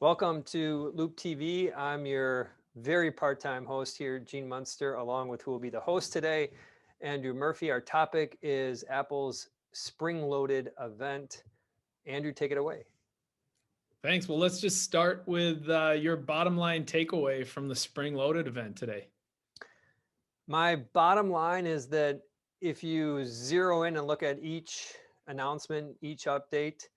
Welcome to Loup TV. I'm your very part-time host here, Gene Munster, along with who will be the host today, Andrew Murphy. Our topic is Apple's spring-loaded event. Andrew, take it away. Thanks. Well, let's just start with your bottom line takeaway from the spring loaded event today. My bottom line is that if you zero in and look at each announcement, each update,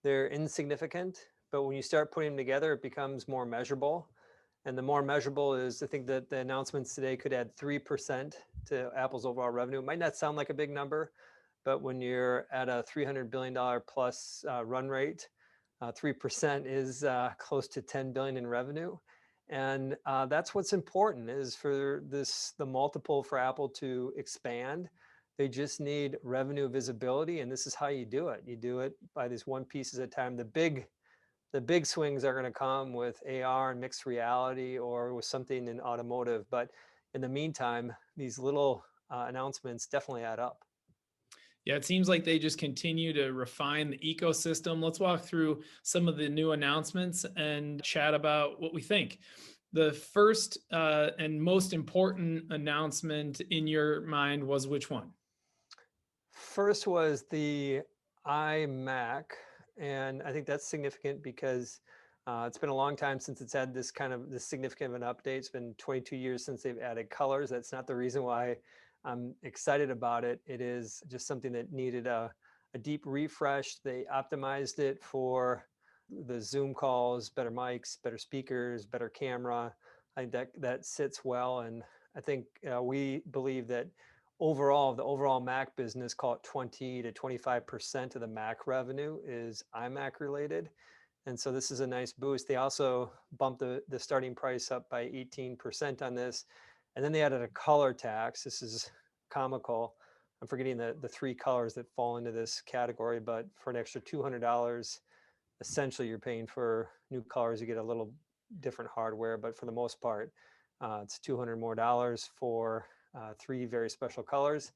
they're insignificant. But when you start putting them together, it becomes more measurable. And the more measurable is, I think that the announcements today could add 3% to Apple's overall revenue. It might not sound like a big number, but when you're at a $300 billion plus run rate, 3% is close to 10 billion in revenue. And that's what's important, is for the multiple for Apple to expand. They just need revenue visibility, and this is how you do it. You do it by these one piece at a time. The big swings are going to come with AR and mixed reality or with something in automotive. But in the meantime, these little announcements definitely add up. Yeah, it seems like they just continue to refine the ecosystem. Let's walk through some of the new announcements and chat about what we think. The first and most important announcement in your mind was which one? First was the iMac, and I think that's significant because it's been a long time since it's had this significant of an update. It's been 22 years since they've added colors. That's not the reason why I'm excited about it. It is just something that needed a deep refresh. They optimized it for the Zoom calls, better mics, better speakers, better camera. I think that sits well, and I think we believe that overall, the overall Mac business, call it 20 to 25% of the Mac revenue is iMac related. And so this is a nice boost. They also bumped the starting price up by 18% on this. And then they added a color tax. This is comical. I'm forgetting the three colors that fall into this category, but for an extra $200, essentially you're paying for new colors. You get a little different hardware, but for the most part, it's $200 more for three very special colors.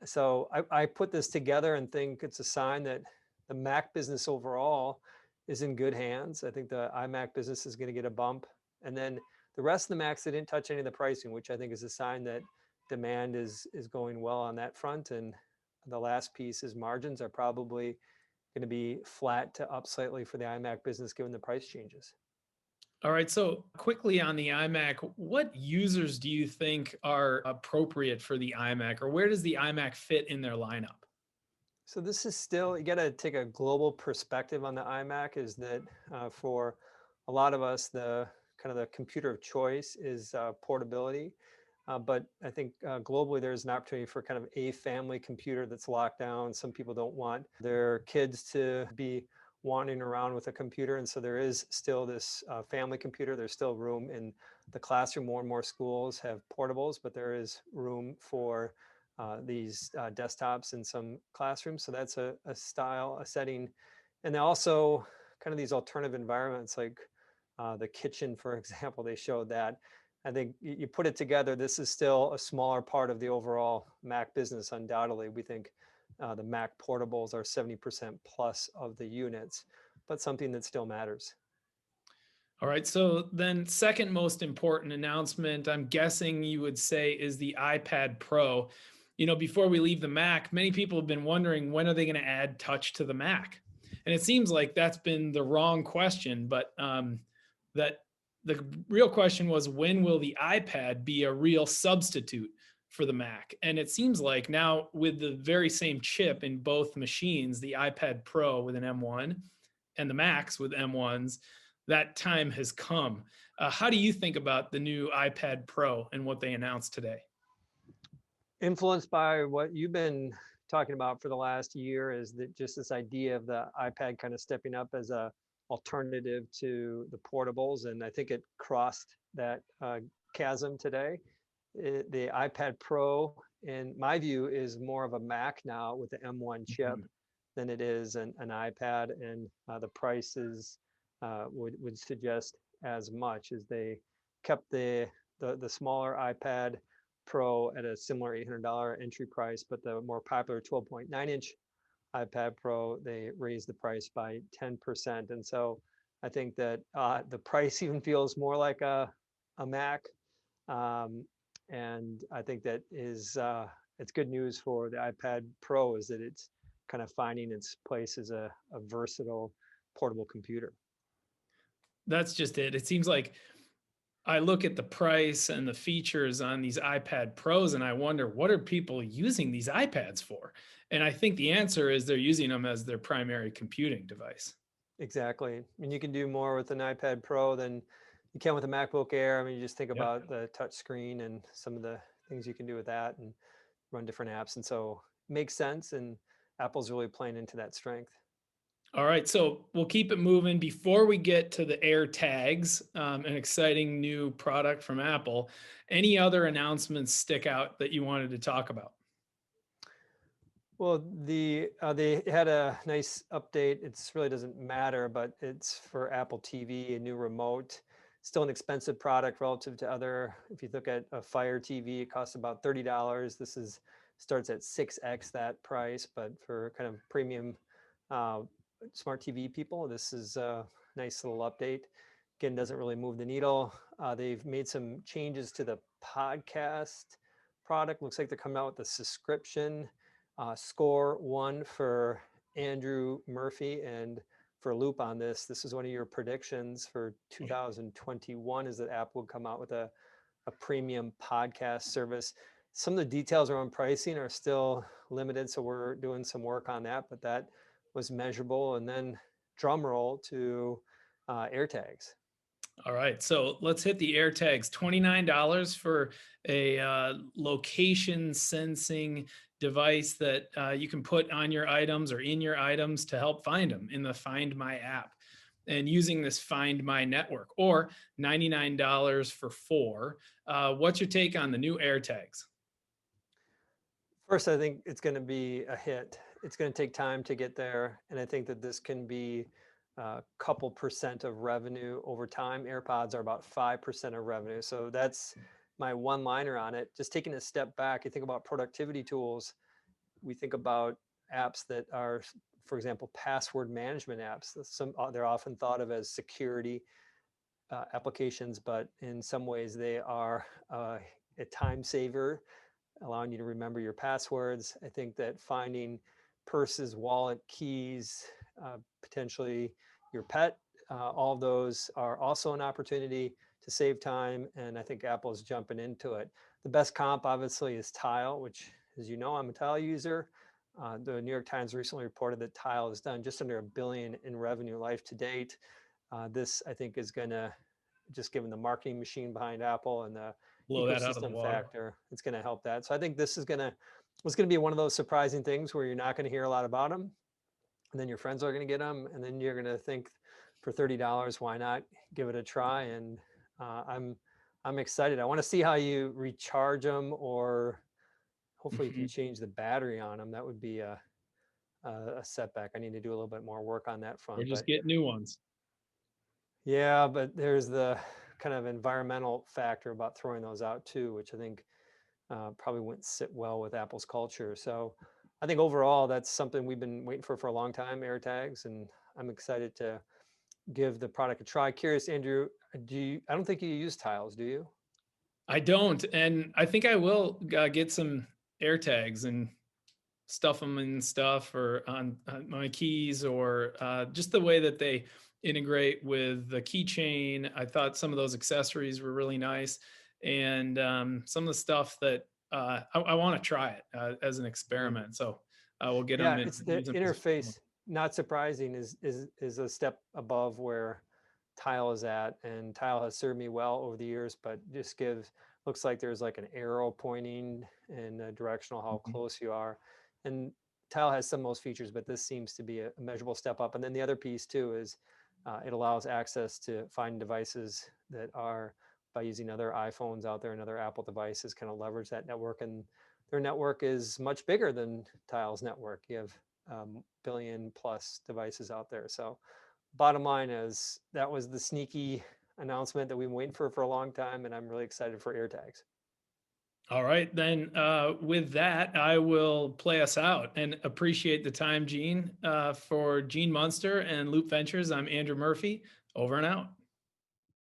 So I put this together and think it's a sign that the Mac business overall is in good hands. I think the iMac business is going to get a bump. And then the rest of the Macs, they didn't touch any of the pricing, which I think is a sign that demand is going well on that front. And the last piece is margins are probably going to be flat to up slightly for the iMac business given the price changes. All right. So, quickly on the iMac, what users do you think are appropriate for the iMac, or where does the iMac fit in their lineup? So this is still, you got to take a global perspective on the iMac, is that for a lot of us, the computer of choice is portability. But I think globally there's an opportunity for kind of a family computer that's locked down. Some people don't want their kids to be wandering around with a computer. And so there is still this family computer. There's still room in the classroom. More and more schools have portables, but there is room for these desktops in some classrooms. So that's a style, a setting. And then also kind of these alternative environments like the kitchen, for example, they showed that. I think you put it together, this is still a smaller part of the overall Mac business, undoubtedly. We think the Mac portables are 70% plus of the units, but something that still matters. All right. So then, second most important announcement, I'm guessing you would say, is the iPad Pro. Before we leave the Mac, many people have been wondering, when are they going to add touch to the Mac? And it seems like that's been the wrong question, but that the real question was, when will the iPad be a real substitute for the Mac? And it seems like now, with the very same chip in both machines, the iPad Pro with an M1 and the Macs with M1s, that time has come. How do you think about the new iPad Pro and what they announced today? Influenced by what you've been talking about for the last year, is that just this idea of the iPad kind of stepping up as a alternative to the portables. And I think it crossed that chasm today. The iPad Pro, in my view, is more of a Mac now with the M1 chip than it is an iPad. And the prices would suggest as much, as they kept the smaller iPad Pro at a similar $800 entry price, but the more popular 12.9-inch iPad Pro, they raised the price by 10%. And so I think that the price even feels more like a Mac. Um, and I think that is it's good news for the iPad Pro is that it's kind of finding its place as a versatile portable computer. That's just it. It seems like I look at the price and the features on these iPad Pros and I wonder, what are people using these iPads for? And I think the answer is they're using them as their primary computing device. Exactly. I mean, you can do more with an iPad Pro than you can with a MacBook Air. I mean, you just think Yep. about the touch screen and some of the things you can do with that and run different apps. And so it makes sense. And Apple's really playing into that strength. All right, so we'll keep it moving. Before we get to the AirTags, an exciting new product from Apple, any other announcements stick out that you wanted to talk about? Well, they had a nice update. It's really doesn't matter, but it's for Apple TV, a new remote. Still an expensive product relative to other. If you look at a Fire TV, it costs about $30. This is starts at 6x that price, but for kind of premium uh, smart TV people, this is a nice little update. Again, doesn't really move the needle. They've made some changes to the podcast product. Looks like they're coming out with a subscription. Score one for Andrew Murphy and for Loop on this. This is one of your predictions for 2021 is that Apple would come out with a premium podcast service. Some of the details around pricing are still limited, so we're doing some work on that, but that was measurable. And then drum roll to AirTags. All right, so let's hit the AirTags. $29 for a location sensing device that you can put on your items or in your items to help find them in the Find My app. And using this Find My network, or $99 for four. What's your take on the new AirTags? First, I think it's going to be a hit. It's going to take time to get there, and I think that this can be a couple percent of revenue over time. AirPods are about 5% of revenue, so that's my one-liner on it. Just taking a step back, you think about productivity tools. We think about apps that are, for example, password management apps. They're often thought of as security applications, but in some ways they are a time saver, allowing you to remember your passwords. I think that finding purses, wallet, keys, potentially your pet, all of those are also an opportunity to save time. And I think Apple is jumping into it. The best comp, obviously, is Tile, which, as you know, I'm a Tile user. The New York Times recently reported that Tile has done just under $1 billion in revenue life to date. This, I think, is going to, just given the marketing machine behind Apple and the Blow that out of the ecosystem water. factor, it's going to help that. So I think this is going to, it's going to be one of those surprising things where you're not going to hear a lot about them, and then your friends are going to get them, and then you're going to think, for $30, why not give it a try? And I'm excited. I want to see how you recharge them, or hopefully if you Mhm. change the battery on them, that would be a setback. I need to do a little bit more work on that Or front, just but get new ones. yeah, but there's the kind of environmental factor about throwing those out too, which I think probably wouldn't sit well with Apple's culture. So I think overall, that's something we've been waiting for a long time, AirTags, and I'm excited to give the product a try. Curious, Andrew, I don't think you use Tiles, do you? I don't, and I think I will get some AirTags and stuff them and stuff, or on my keys, or just the way that they integrate with the keychain. I thought some of those accessories were really nice, and some of the stuff that I want to try it as an Mhm. experiment. So we'll get Yeah, them and it's the use them as interface. Not surprising is a step above where Tile is at, and Tile has served me well over the years, but just gives looks like there's like an arrow pointing in directional how Mhm. close you are, and Tile has some of those features, but this seems to be a measurable step up. And then the other piece too is it allows access to find devices that are by using other iPhones out there and other Apple devices, kind of leverage that network, and their network is much bigger than Tile's network. You have billion plus devices out there. So bottom line is that was the sneaky announcement that we've been waiting for a long time, and I'm really excited for AirTags. All right, then with that, I will play us out and appreciate the time, Gene. For Gene Munster and Loop Ventures, I'm Andrew Murphy. Over and out.